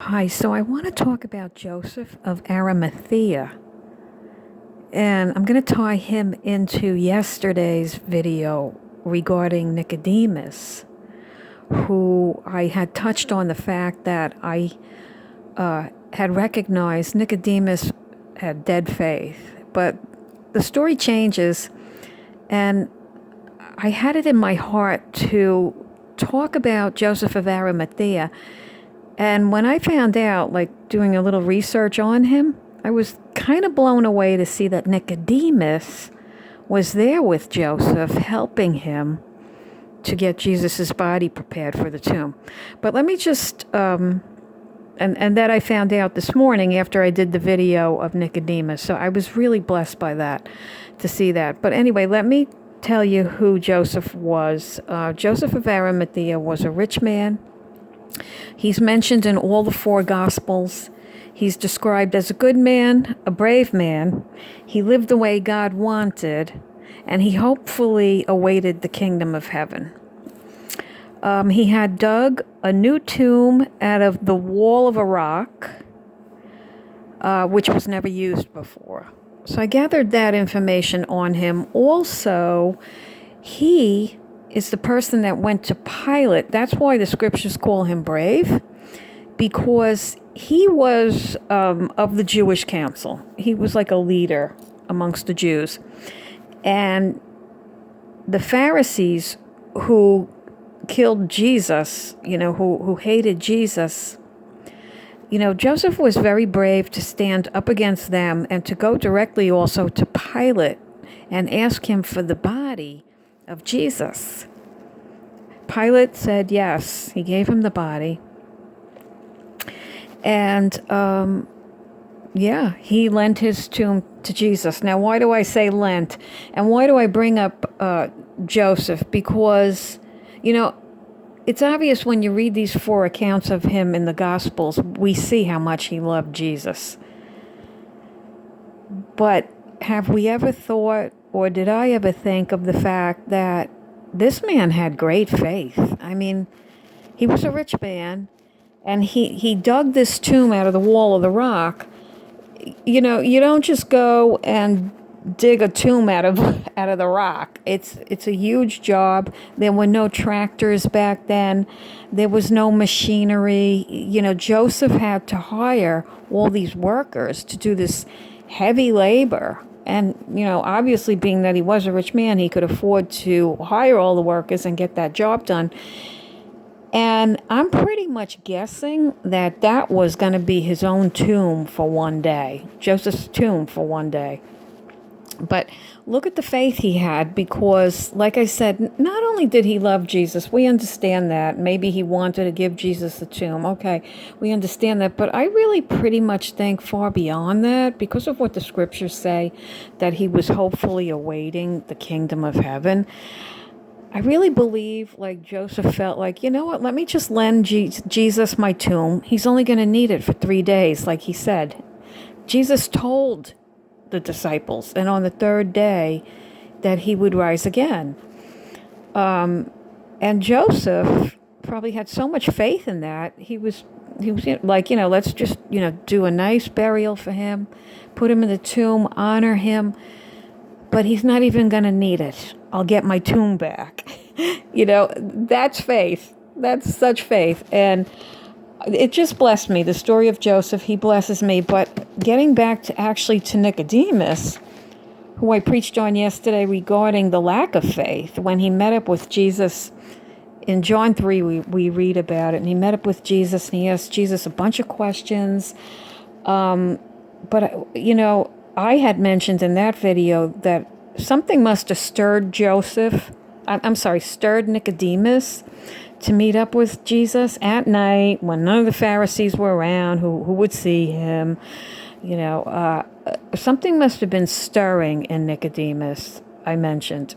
Hi, so I want to talk about Joseph of Arimathea, and I'm going to tie him into yesterday's video regarding Nicodemus, who I had touched on the fact that I had recognized Nicodemus had dead faith, but the story changes, and I had it in my heart to talk about Joseph of Arimathea. And when I found out, like doing a little research on him, I was kind of blown away to see that Nicodemus was there with Joseph, helping him to get Jesus' body prepared for the tomb. But let me just, and that I found out this morning after I did the video of Nicodemus. So I was really blessed by that, to see that. But anyway, let me tell you who Joseph was. Joseph of Arimathea was a rich man. He's mentioned in all the four Gospels. He's described as a good man, a brave man. He lived the way God wanted, and he hopefully awaited the kingdom of heaven. He had dug a new tomb out of the wall of a rock, which was never used before. So I gathered that information on him. Also, he is the person that went to Pilate. That's why the scriptures call him brave, because he was of the Jewish council. He was like a leader amongst the Jews. And the Pharisees who killed Jesus, who hated Jesus, Joseph was very brave to stand up against them and to go directly also to Pilate and ask him for the body of Jesus. Pilate said yes. He gave him the body. And, he lent his tomb to Jesus. Now, why do I say lent? And why do I bring up Joseph? Because, it's obvious when you read these four accounts of him in the Gospels, we see how much he loved Jesus. But have we ever thought, or did I ever think of the fact that this man had great faith? I mean, he was a rich man, and he dug this tomb out of the wall of the rock. You don't just go and dig a tomb out of the rock. It's a huge job. There were no tractors back then. There was no machinery. Joseph had to hire all these workers to do this heavy labor. And, obviously being that he was a rich man, he could afford to hire all the workers and get that job done. And I'm pretty much guessing that that was going to be his own tomb for one day, Joseph's tomb for one day. But look at the faith he had, because, like I said, not only did he love Jesus, we understand that. Maybe he wanted to give Jesus the tomb. Okay, we understand that. But I really pretty much think far beyond that, because of what the scriptures say, that he was hopefully awaiting the kingdom of heaven. I really believe, like, Joseph felt like, you know what, let me just lend Jesus my tomb. He's only going to need it for 3 days, like he said. Jesus told the disciples, and on the third day, that he would rise again. And Joseph probably had so much faith in that. He was like, let's just, do a nice burial for him, put him in the tomb, honor him. But he's not even going to need it. I'll get my tomb back. That's faith. That's such faith. And it just blessed me. The story of Joseph, he blesses me. But getting back to Nicodemus, who I preached on yesterday regarding the lack of faith, when he met up with Jesus in John 3, we read about it. And he met up with Jesus, and he asked Jesus a bunch of questions. But, I had mentioned in that video that something must have stirred stirred Nicodemus to meet up with Jesus at night when none of the Pharisees were around who would see him. Something must have been stirring in Nicodemus, I mentioned.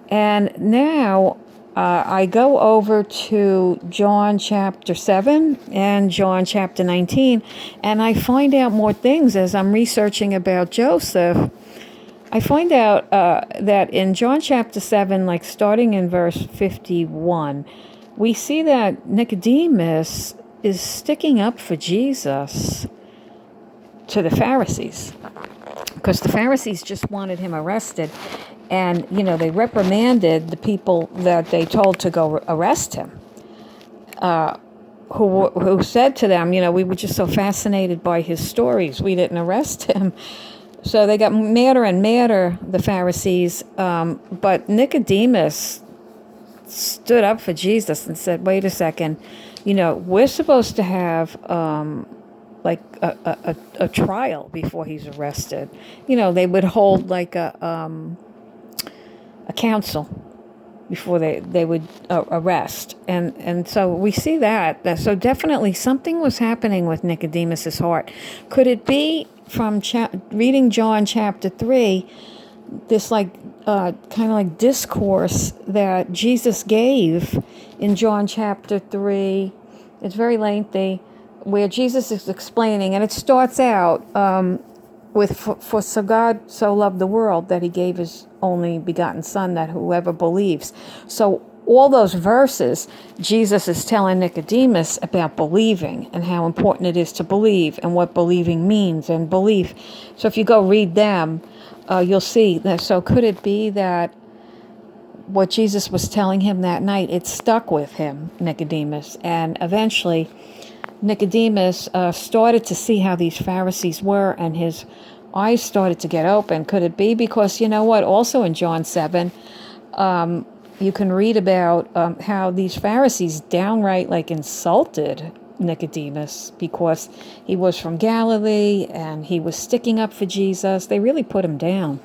And now I go over to John chapter 7 and John chapter 19, and I find out more things as I'm researching about Joseph. I find out that in John chapter 7, like starting in verse 51, we see that Nicodemus is sticking up for Jesus to the Pharisees, because the Pharisees just wanted him arrested, and they reprimanded the people that they told to go arrest him, who said to them, we were just so fascinated by his stories, we didn't arrest him. So they got madder and madder, the Pharisees, but Nicodemus stood up for Jesus and said, wait a second, we're supposed to have like a trial before he's arrested. They would hold like a council before they would arrest. And so we see that. So definitely something was happening with Nicodemus's heart. Could it be from reading John chapter 3, this kind of like discourse that Jesus gave in John chapter 3? It's very lengthy, where Jesus is explaining, and it starts out with, for so God so loved the world that he gave his only begotten Son, that whoever believes. So all those verses, Jesus is telling Nicodemus about believing and how important it is to believe and what believing means and belief. So if you go read them, you'll see that. So could it be that what Jesus was telling him that night, it stuck with him, Nicodemus, and eventually Nicodemus started to see how these Pharisees were, and his eyes started to get open. Could it be because, also in John 7, you can read about how these Pharisees downright insulted Nicodemus because he was from Galilee and he was sticking up for Jesus. They really put him down.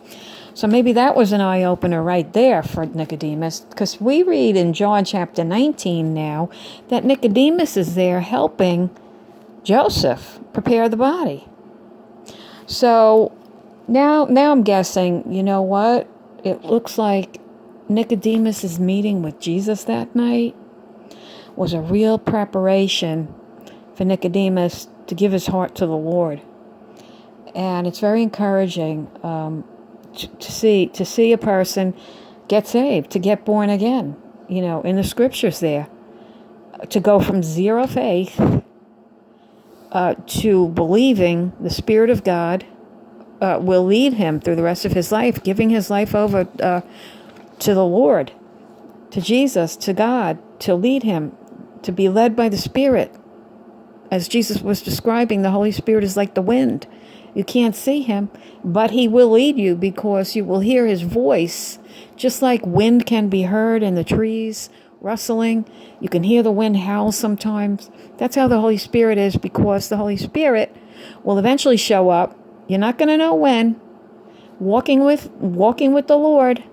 So maybe that was an eye-opener right there for Nicodemus, because we read in John chapter 19 now that Nicodemus is there helping Joseph prepare the body. So now I'm guessing, it looks like Nicodemus' meeting with Jesus that night was a real preparation for Nicodemus to give his heart to the Lord. And it's very encouraging to see a person get saved, to get born again, in the scriptures there, to go from zero faith to believing the Spirit of God will lead him through the rest of his life, giving his life over to the Lord, to Jesus, to God, to lead him, to be led by the Spirit. As Jesus was describing, the Holy Spirit is like the wind. You can't see him, but he will lead you, because you will hear his voice, just like wind can be heard in the trees rustling. You can hear the wind howl sometimes. That's how the Holy Spirit is, because the Holy Spirit will eventually show up. You're not going to know when. Walking with the Lord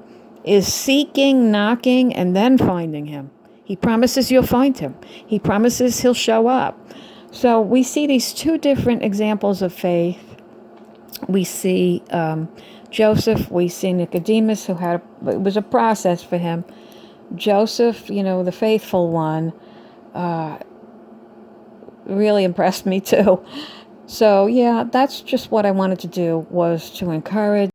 is seeking, knocking, and then finding him. He promises you'll find him. He promises he'll show up. So we see these two different examples of faith. We see Joseph, we see Nicodemus, it was a process for him. Joseph, the faithful one, really impressed me too. So yeah, that's just what I wanted to do, was to encourage